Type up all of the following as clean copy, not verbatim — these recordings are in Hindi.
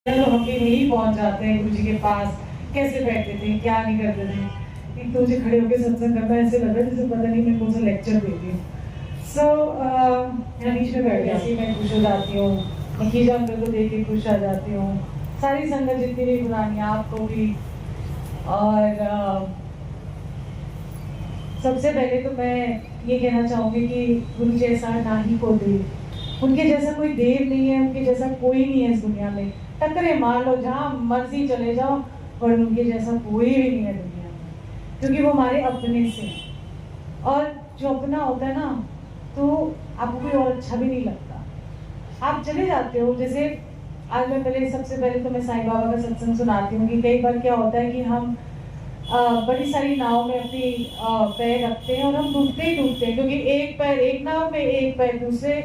तो हम भी यही पहुंच जाते हैं गुरु जी के पास। कैसे बैठते थे, क्या नहीं करते थे। एक तो मुझे खड़े होकर सत्संग करना ऐसे लग रहा है जैसे पता नहीं मैं कौन सा लेक्चर देती हूँ। सो मैं बीच में बैठ जाती हूँ, मैं खुश हो जाती हूँ। मखीजा अंकल को देख के खुश आ जाती हूँ। सारी संगत जितनी भी पुरानी, आपको भी। और सबसे पहले तो मैं ये कहना चाहूंगी कि गुरु जैसा ना ही को देव, उनके जैसा कोई देव नहीं है, उनके जैसा कोई नहीं है इस दुनिया में। टक्करे मार लो जहाँ मर्जी चले जाओ, और उनके जैसा कोई भी नहीं है दुनिया में, क्योंकि वो हमारे अपने से। और जो अपना होता है ना, तो आपको कोई और अच्छा भी नहीं लगता। आप चले जाते हो, जैसे आज मैं पहले, सबसे पहले तो मैं साईं बाबा का सत्संग सुनाती हूँ कि कई बार क्या होता है कि हम बड़ी सारी नाव में अपनी पैर रखते हैं और हम डूबते ही डूबते हैं, क्योंकि एक पैर एक नाव में, एक पैर दूसरे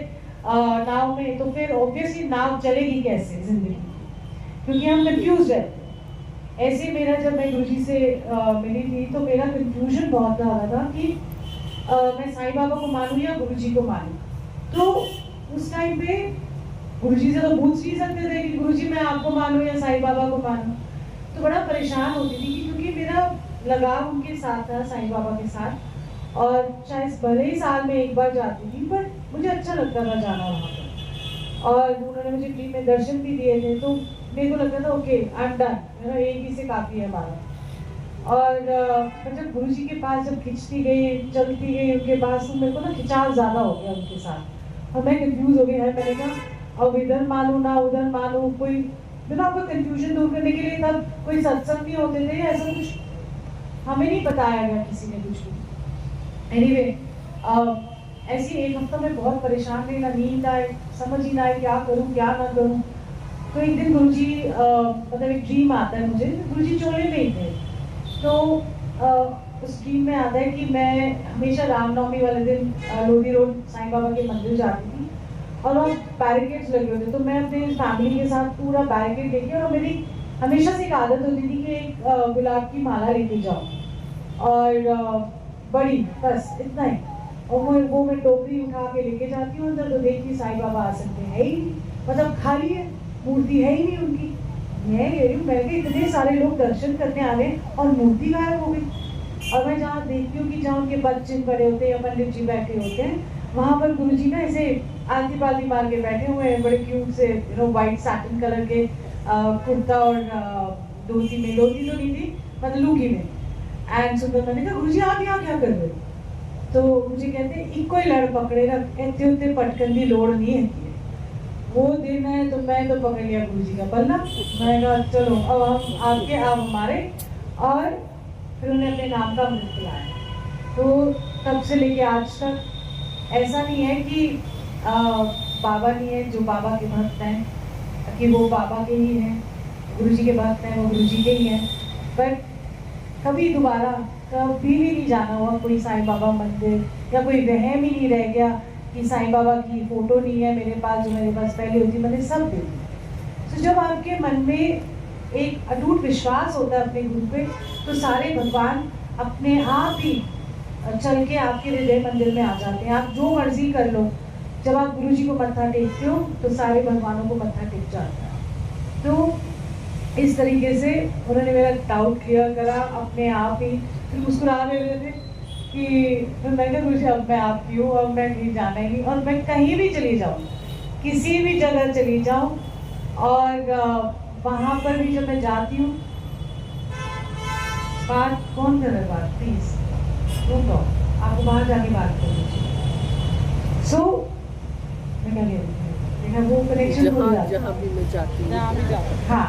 नाव में, तो फिर ऑब्वियसली नाव चलेगी कैसे जिंदगी, क्योंकि हम कंफ्यूज रहते हैं। ऐसे मेरा, जब मैं गुरुजी से मिली थी, तो मेरा कंफ्यूजन बहुत ज़्यादा था कि मैं साईं बाबा को मानूं या गुरुजी को मानूं। तो उस टाइम पे गुरुजी से तो पूछ नहीं सकते थे कि गुरुजी मैं आपको मानूं या साईं बाबा को मानूं। तो बड़ा परेशान होती थी क्योंकि मेरा लगाव उनके साथ था, साईं बाबा के साथ। और चाहे भले ही साल में एक बार जाती थी, पर मुझे अच्छा लगता था जाना वहाँ पर। और उन्होंने मुझे फ्री में दर्शन भी दिए थे, तो मेरे को लगता था ओके आई एम डन, मेरा एक ही से काफ़ी है हमारा। और मतलब गुरु जी के पास जब खिंचती गई, चलती गई उनके पास, तो मेरे को ना खिंचाव ज़्यादा हो गया उनके साथ, और मैं कंफ्यूज हो गई है। मैंने कहा अब इधर मानूं ना उधर मानूं, कोई मतलब आपको कंफ्यूजन दूर करने के लिए तब कोई सत्संग नहीं होते थे, ऐसा कुछ हमें नहीं बताया गया किसी ने कुछ भी। एनीवे ऐसी एक हफ्ता में बहुत परेशान रही, ना नींद आए, समझ ही ना आए क्या करूं क्या ना करूं। तो एक दिन गुरुजी मतलब एक ड्रीम आता है मुझे, गुरुजी चोले में ही थे। तो उस ड्रीम में आता है कि मैं हमेशा रामनवमी वाले दिन लोधी रोड साईं बाबा के मंदिर जाती थी, और वहाँ बैरिकेड्स लगे होते, तो मैं अपने फैमिली के साथ पूरा बैरिकेड लेके, और मेरी हमेशा से एक आदत होती थी कि एक गुलाब की माला लेके जाओ, और बड़ी, बस इतना ही। और वो मैं टोकरी उठा के लेके जाती हूँ अंदर, तो देखती साईं बाबा आ सकते हैं ही नहीं, मतलब खाली है, मूर्ति है ही नहीं उनकी। मैं कह रही हूँ, मैं इतने सारे लोग दर्शन करने आ रहे और मूर्ति गायब हो गई। और मैं जहाँ देखती हूँ कि जहाँ उनके बच्चे खड़े होते हैं या पंडित जी बैठे होते हैं, वहाँ पर गुरुजी ना ऐसे आरती पाती मार के बैठे हुए हैं, बड़े क्यूट से वाइट सैटिन कलर के कुर्ता और धोती में, धोती तो नहीं थी मतलब लुंगी में। एंड सुंदर, मैंने कहा गुरुजी आप यहाँ क्या कर रहे हो? तो मुझे कहते इको ही लड़ पकड़े रख, इतने उतने पटकन की लोड़ नहीं है। वो दिन है, तो मैं तो पकड़ लिया गुरुजी का पल्ला। मैं कहा चलो अब हम आपके, आप हमारे। और फिर उन्हें अपने नाम का अमृत पिलाया। तो तब से लेके आज तक ऐसा नहीं है कि बाबा नहीं है, जो बाबा के भक्त हैं कि वो बाबा के ही हैं, गुरुजी के भक्त हैं वो गुरुजी के ही हैं। पर कभी दोबारा कभी भी नहीं जाना हुआ कोई साईं बाबा मंदिर, या कोई वहम ही नहीं रह गया कि साईं बाबा की फोटो नहीं है मेरे पास, जो मेरे पास पहले होती, मैंने सब दे दी। तो जब आपके मन में एक अटूट विश्वास होता है अपने गुरु पे, तो सारे भगवान अपने आप ही चल के आपके हृदय मंदिर में आ जाते हैं। आप जो मर्जी कर लो, जब आप गुरु जी को मत्था टेकते हो तो सारे भगवानों को मत्था टेक जाता है। तो इस तरीके से उन्होंने मेरा डाउट क्लियर करा अपने आप ही। फिर मुस्कुरा रहे थे कि फिर मैं क्या, गुरु जी अब मैं आपकी हूँ, अब मैं कहीं जाना ही नहीं, और मैं कहीं भी चली जाऊँ, किसी भी जगह चली जाऊँ, और वहाँ पर भी जब मैं जाती हूँ, बात कौन कर रहा है, बात प्लीज रुको, आपको बाहर जाके बात कर लीजिए। सो मैं क्या कह रही थी, देखा वो कनेक्शन हो जाता है जहाँ भी मैं जाती हूँ। हाँ,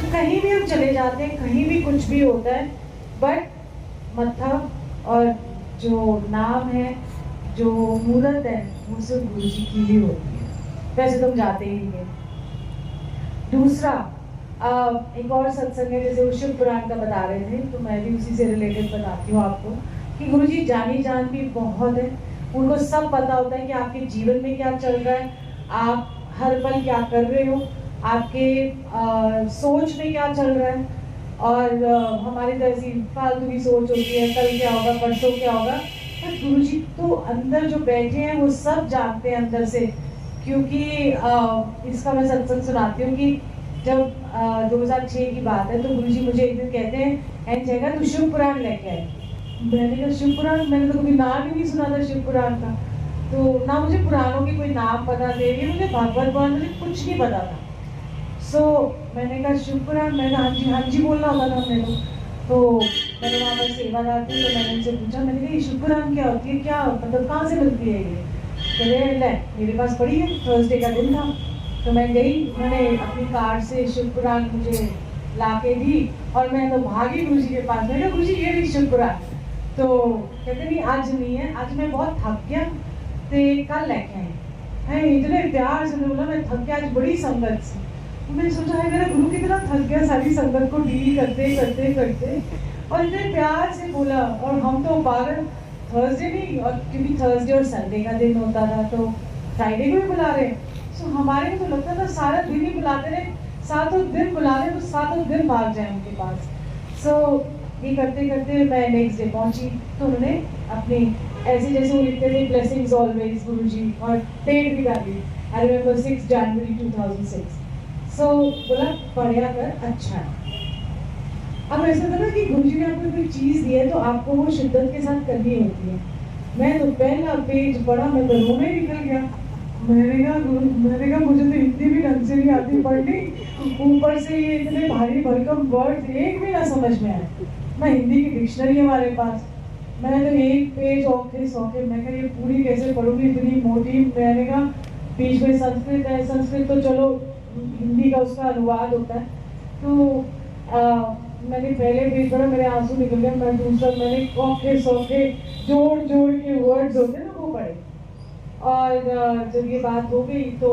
तो कहीं भी हम चले जाते हैं, कहीं भी कुछ भी होता है, बट मत्था और जो नाम है, जो मूर्त है, वो सिर्फ गुरु जी की ही होती है। वैसे तुम जाते ही नहीं है। दूसरा एक और सत्संग है, जैसे वो शिव पुराण का बता रहे थे, तो मैं भी उसी से रिलेटेड बताती हूँ आपको कि गुरुजी जानी जान भी बहुत है। उनको सब पता होता है कि आपके जीवन में क्या चल रहा है, आप हर पल क्या कर रहे हो, आपके सोच में क्या चल रहा है। और हमारी तो ऐसी फालतू की सोच होती है, कल क्या होगा, परसों क्या होगा। पर गुरुजी तो अंदर जो बैठे हैं वो सब जानते हैं अंदर से। क्योंकि इसका मैं सत्संग सुनाती हूँ कि जब 2006 की बात है तो गुरुजी मुझे एक दिन कहते हैं, एन जगह तू शिव पुराण लेके आए। मैंने कहा शिव पुराण, मैंने तो कभी नाम ही नहीं सुना था शिव पुराण का, तो ना मुझे पुराणों के कोई नाम पता थे, ये मुझे भागवत पुराण मुझे कुछ नहीं पता था। सो मैंने कहा शिव पुराण, मैंने कहा हाँ जी बोलना होता था हमने तो मैंने वहाँ पर सेवादार थी तो मैंने उनसे पूछा, मैंने कहा ये शिव पुराण क्या होती है, क्या मतलब कहाँ से मिलती है ये? कह रहे ले मेरे पास पड़ी है, थर्सडे का दिन था तो मैं गई, मैंने अपनी कार्ड से शिव पुराण मुझे ला के दी और मैं तो भागी गुरु जी के पास। मैंने कहा गुरु जी ये नहीं शिव पुराण, तो कहते नहीं आज नहीं है, आज मैं बहुत थक गया तो कल लेके आए हैं। इतने प्यार से बोला मैं थक गया आज बड़ी संगत से। मैंने सोचा है मेरा गुरु कितना थक गया सारी संगत को डील करते करते करते, और इतने प्यार से बोला। और हम तो पागल, थर्सडे भी, और क्योंकि थर्सडे और संडे का दिन होता था तो फ्राइडे को भी बुला रहे। सो हमारे को तो लगता था सारा दिन ही बुलाते रहे, सातों दिन बुला रहे तो सातों दिन भाग जाए उनके पास। सो ये करते करते मैं नेक्स्ट डे पहुंची तो उन्होंने अपने ऐसे जैसे वो लिखते थे ब्लेसिंग्स ऑलवेज गुरुजी, और डेट भी डाली, आई रिमेंबर 6 जनवरी 2006। सो बोला पढ़िया कर, अच्छा है। अब ऐसा था ना कि गुरुजी ने आपको कोई चीज़ दी है तो आपको वो शिद्दत के साथ करनी होती है। मैं तो पहला पेज पढ़ा, मैं तो रोने निकल गया। मैंने कहा मुझे तो हिंदी भी ढंग से नहीं आती पढ़नी, ऊपर से ये इतने भारी भरकम वर्ड एक भी ना समझ में आए। मैं हिंदी की डिक्शनरी हमारे पास, मैं तो एक पेज औखे सौखे, मैं कहा ये पूरी कैसे पढ़ूंगी इतनी मोटी। मैंने कहा बीच में संस्कृत है, संस्कृत तो चलो हिंदी का उसका अनुवाद होता है, तो मैंने पहले पेज पढ़ा, मेरे आंसू निकल गए। मैं दूसरा मैंने औखे सौखे जोड़ जोड़ के वर्ड्स होते ना वो पढ़े। और जब ये बात हो गई तो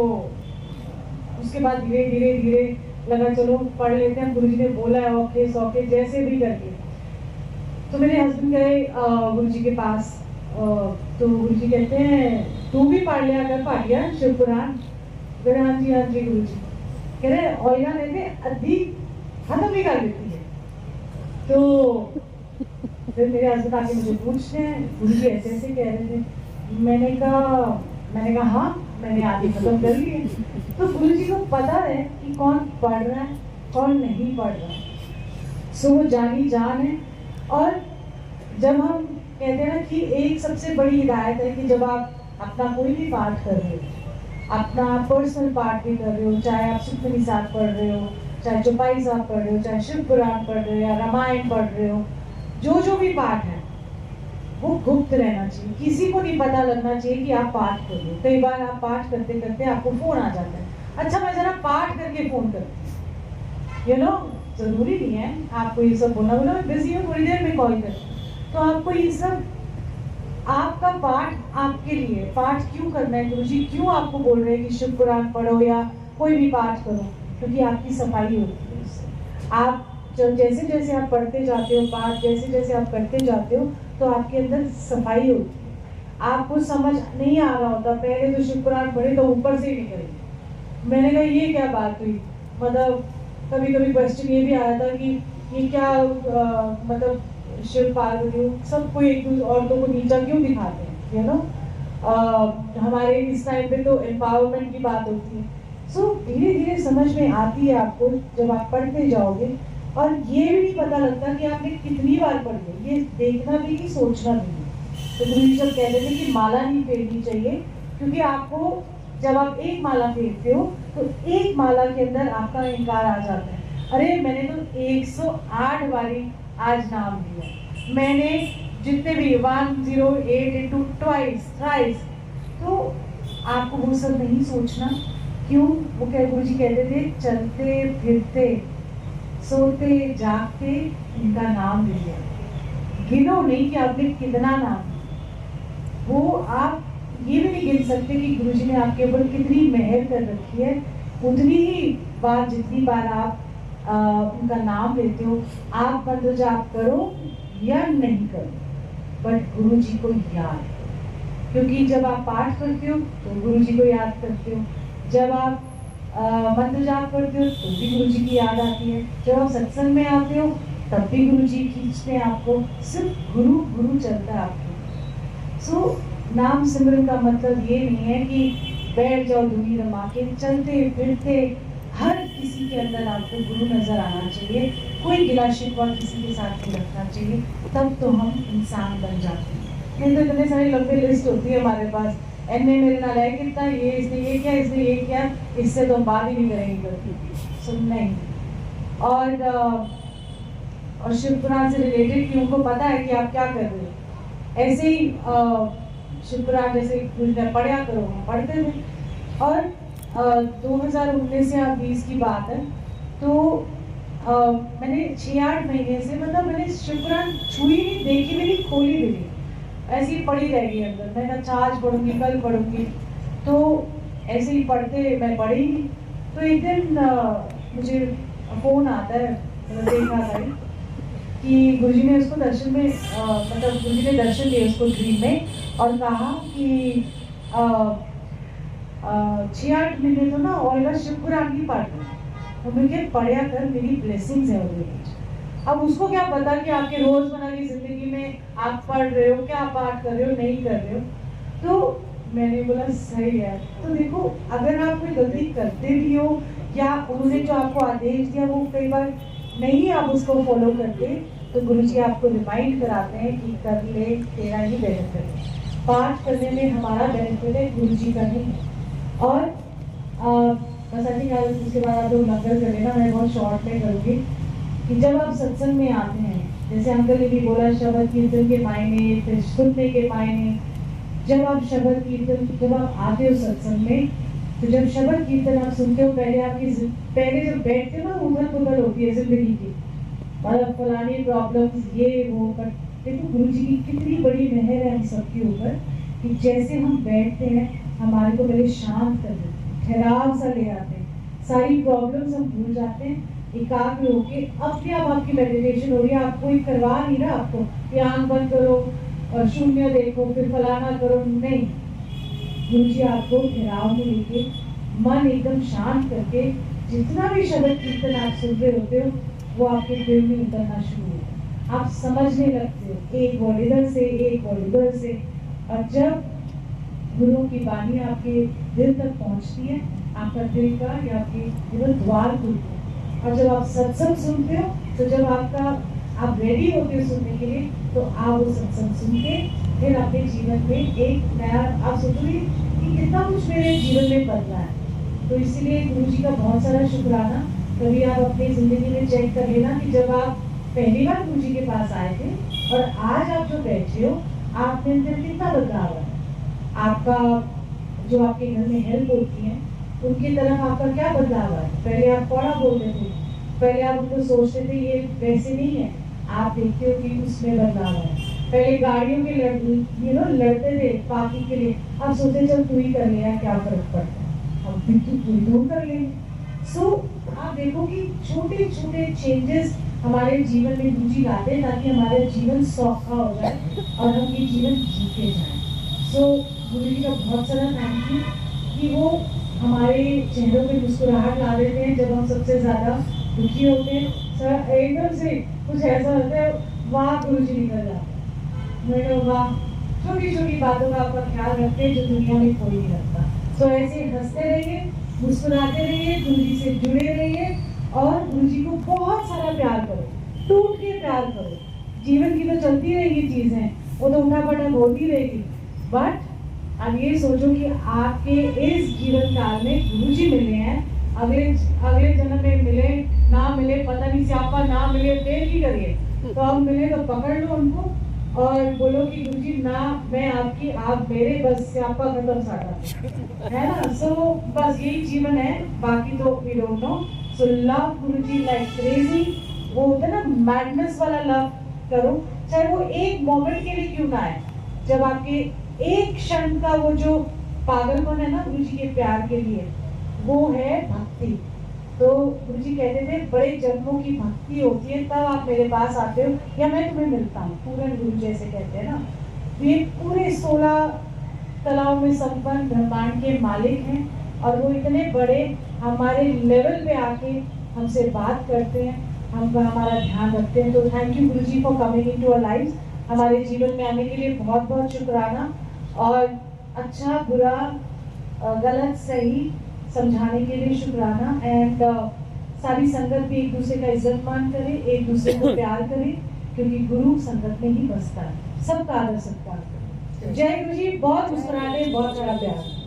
उसके बाद धीरे धीरे धीरे लगा चलो पढ़ लेते हैं, गुरुजी ने बोला है औखे सौखे जैसे भी करके। तो मेरे हस्बैंड गए गुरुजी के पास, तो गुरुजी कहते हैं तू भी पढ़ लिया कर पाठिया शिव पुराण। कह हाँ जी गुरुजी। कह रहे ऑयना लेते अद्धी खत्म भी कर देती है। तो फिर मेरे हस्बैंड आके मुझे पूछते हैं गुरुजी ऐसे ऐसे कह रहे थे। मैंने कहा हाँ मैंने आधी खत्म कर ली है। तो गुरुजी को पता है कि कौन पढ़ रहा है कौन नहीं पढ़ रहा है। सो वो जानी जान है। और जब हम कहते हैं ना कि एक सबसे बड़ी हिदायत है कि जब आप अपना कोई भी पाठ कर रहे हो, अपना पर्सनल पाठ भी कर रहे हो, चाहे आप सुखमनी साहब पढ़ रहे हो, चाहे चौपाई साहब पढ़ रहे हो, चाहे शिव पुराण पढ़ रहे हो या रामायण पढ़ रहे हो, जो भी पाठ है वो गुप्त रहना चाहिए, किसी को नहीं पता लगना चाहिए कि आप पाठ कर रहे हो। कई बार आप पाठ करते करते आपको फोन आ जाता है, अच्छा मैं जरा पाठ करके फोन करती हूँ, जरूरी नहीं है आपको ये सब बोलना, मैं बिजी हूँ थोड़ी देर में कॉल कर। तो आपको ये सब, आपका पाठ आपके लिए, पाठ क्यों करना है, गुरुजी क्यों आपको बोल रहे हैं कि शिव पुराण पढ़ो या कोई भी पाठ करो, क्योंकि आपकी सफाई होती है उससे। आप जैसे जैसे आप पढ़ते जाते हो पाठ, जैसे जैसे आप करते जाते हो तो आपके अंदर सफाई होती है। आपको समझ नहीं आ रहा होता, पहले तो शिव पुराण पढ़े तो ऊपर से ही निकले। मैंने कहा ये क्या बात हुई, मतलब कभी कभी क्वेश्चन ये भी आया था कि ये क्या मतलब शिव पार्वती सबको एक दूसरे औरतों को नीचा क्यों दिखाते हैं, हमारे इस टाइम पे तो एम्पावरमेंट की बात होती है। सो धीरे धीरे समझ में आती है आपको जब आप पढ़ते जाओगे, और ये भी नहीं पता लगता कि आपने कितनी बार पढ़ ली, ये देखना भी नहीं सोचना भी नहीं। तो गुरु जी जब कहते थे कि माला नहीं फेरनी चाहिए, क्योंकि आपको जब आप एक माला फेरते हो तो एक माला के अंदर आपका अहंकार आ जाता है, अरे मैंने तो 108 बारी आज नाम लिया, मैंने जितने भी 108 into twice thrice, तो आपको वो सब नहीं सोचना। क्यों? वो गुरु जी कहते थे चलते फिरते सोते जागते इनका नाम लिया, गिनो नहीं कि आपने कितना नाम, वो आप ये भी नहीं गिन सकते कि गुरुजी ने आपके ऊपर कितनी मेहर कर रखी है। उतनी ही बार जितनी बार आप उनका नाम लेते हो, आप मंत्र जाप करो या नहीं करो, बट गुरुजी को याद, क्योंकि जब आप पाठ करते हो तो गुरुजी को याद करते हो, जब आप मंत्र जाप करते हो तो भी गुरुजी की याद आती है, जब आप सत्संग में आते हो तब भी गुरुजी खींचते हैं आपको, सिर्फ गुरु गुरु चलता है आपको। सो नाम सिमरन का मतलब ये नहीं है कि बैठ जाओ धुनी रमा के, चलते फिरते हर किसी के अंदर आपको गुरु नजर आना चाहिए, कोई गिला शिकवा किसी के साथ नहीं रखना चाहिए, तब तो हम इंसान बन जाते हैं। नहीं तो इतने सारी लंबी लिस्ट होती है हमारे पास, एमए मेरे नालायक कितना, ये इसने ये किया, इसने ये किया, इससे तो हम बात ही नहीं करेंगे कभी, सुनना ही नहीं। और शिव पुराण से रिलेटेड कि उनको पता है कि आप क्या कर रहे हो, ऐसे ही शिव पुराण जैसे पढ़ा करो, हम पढ़ते थे। और 2019 या 20 की बात है, तो मैंने 6-8 महीने से, मतलब मैंने शिव पुराण छुई नहीं, देखी भी नहीं, खोली भी नहीं, ऐसी पड़ी रह गई अंदर। मैंने कहा आज पढ़ूंगी, कल पढ़ूंगी, तो ऐसे ही पढ़ते मैं पढ़ी नहीं। तो एक दिन मुझे फोन आता है, मतलब देखा था कि गुरुजी ने उसको दर्शन में मतलब गुरुजी ने दर्शन दिए उसको ड्रीम में, और कहा कि 6-8 महीने तो ना और शिव पुराण की पाठ है, तो मुझे पढ़ा कर, मेरी ब्लेसिंग्स है उसके। अब उसको क्या पता कि आपके रोजमर्रा की जिंदगी में आप पढ़ रहे हो, क्या पाठ कर रहे हो, नहीं कर रहे हो। तो मैंने बोला सही है। तो देखो, अगर आप कोई गलती करते भी हो या उन्होंने जो आपको आदेश दिया वो कई बार नहीं आप उसको फॉलो करते, तो गुरुजी आपको रिमाइंड कराते हैं कि कर ले, तेरा ही बेनिफिट है। पाठ करने में हमारा बेनिफिट है, गुरुजी का नहीं है। और बस आई थिंक उसके बाद आप लोग नकल कर लेना, मैं बहुत शॉर्ट में करूँगी कि जब आप सत्संग में आते हैं, जैसे अंकल ने भी बोला शब्द कीर्तन के मायने, फिर सुनने के मायने। जब आप शब्द कीर्तन, जब आप आते हो सत्संग में, तो जब शब्द कीर्तन आप सुनते हो, पहले जब बैठते हो ना, उधर पुधर होती है जिंदगी की, मतलब फलानी प्रॉब्लम्स ये वो, बट देखो गुरुजी की कितनी बड़ी मेहर है हम सबके ऊपर कि जैसे हम बैठते हैं हमारे को पहले शांत कर देते हैं, ठहराव सा ले आते हैं, सारी प्रॉब्लम्स हम भूल जाते हैं, एकाग्र होके अपने आप आपकी मेडिटेशन हो रही है। आप कोई करवा नहीं रहा आपको कि आंख बंद करो और शून्य देखो फिर फलाना करो, नहीं। गुरुजी आपको ठहराव में लेके मन एकदम शांत करके जितना भी शब्द कीर्तन आप सुन रहे होते हो वो आपके दिल में उतरना शुरू होता है, आप समझने लगते हो, एक वर्ड इधर से, एक वर्ड उधर से। और जब गुरुओं की वाणी आपके दिल तक पहुंचती है, आपका दिल का या आपके द्वार खुलते हैं। और जब आप सत्संग सुनते हो, तो जब आप रेडी होते हो सुनने के लिए, तो आप वो सत्संग सुन के फिर अपने जीवन में एक नया, आप सोचोगे कि कितना कुछ मेरे जीवन में बदला है। तो इसीलिए गुरुजी का बहुत सारा शुक्राना। कभी आप अपनी जिंदगी में चेक कर लेना कि जब आप पहली बार गुरुजी के पास आए थे और आज आप जो बैठे हो, आपके अंदर कितना बदलाव है। आपका जो आपके घर में हेल्प होती है उनकी तरफ आपका क्या बदलाव है। पहले आप कौड़ा बोलते थे, पहले आप उनको सोचते थे ये वैसे नहीं है, आप देखते हो कि उसमें बदलाव है। पहले गाड़ियों के लड़ते थे पार्किंग के लिए, आप सोचते चल तू ही कर लिया, क्या फर्क पड़ता है, अब भी तू कर लेंगे। सो आप देखो कि छोटे छोटे चेंजेस हमारे जीवन में गुरुजी लाते हैं ताकि हमारा जीवन सौखा हो जाए और हम ये जीवन जीते जाए। सो गुरुजी का बहुत सारा थैंक यू कि वो हमारे चेहरों पे मुस्कुराहट ला देते हैं जब हम सबसे ज्यादा दुखी होते हैं। सर एकदम से कुछ ऐसा होता है, वाह गुरुजी निकल जाता है, मैं वाह, छोटी छोटी बातों का आपका ख्याल रखते हैं जो दुनिया में कोई नहीं रखता। सो ऐसे हंसते रहिए, मुस्कुराते रहिए, गुरुजी से जुड़े रहिए और गुरुजी को बहुत सारा प्यार करो, टूट के प्यार करो। जीवन की तो चलती रहेगी चीजें, वो तो उठा पटक होती रहेगी, बट अब ये सोचो कि आपके इस जीवन काल में गुरुजी मिले हैं, अगले जन्म में मिले ना मिले पता नहीं, स्यापा ना मिले देर की करिए, तो अब मिले तो पकड़ लो उनको और बोलो कि गुरुजी ना मैं आपकी, आप मेरे, बस स्यापा खत्म साटा, है ना। सो बस यही जीवन है, बाकी तो we don't know. So love Guruji like crazy, वो होता है ना मैडनेस वाला लव करो, चाहे वो एक मोमेंट के लिए क्यों ना आए, जब आपके एक क्षण का वो जो पागलपन है ना गुरुजी के प्यार के लिए, वो है भक्ति। तो गुरुजी कहते थे बड़े जन्मों की भक्ति होती है तब आप मेरे पास आते हो या मैं तुम्हें मिलता हूँ, पूरन गुरु जैसे कहते हैं ना। ये पूरे 16 कलाओं में संपन्न ब्रह्मांड के मालिक हैं और वो इतने बड़े हमारे लेवल पे आके हमसे बात करते हैं, हम हमारा ध्यान रखते हैं। तो thank you Guruji for coming into our lives, हमारे जीवन में आने के लिए बहुत बहुत शुक्राना और अच्छा बुरा गलत सही समझाने के लिए शुक्राना। एंड सारी संगत भी एक दूसरे का इज्जत मान करे, एक दूसरे को प्यार करे, क्योंकि गुरु संगत में ही बसता है। सबका आदर सत्कार करे। जय गुरु जी। बहुत मुस्कुराहटें, बहुत सारा प्यार।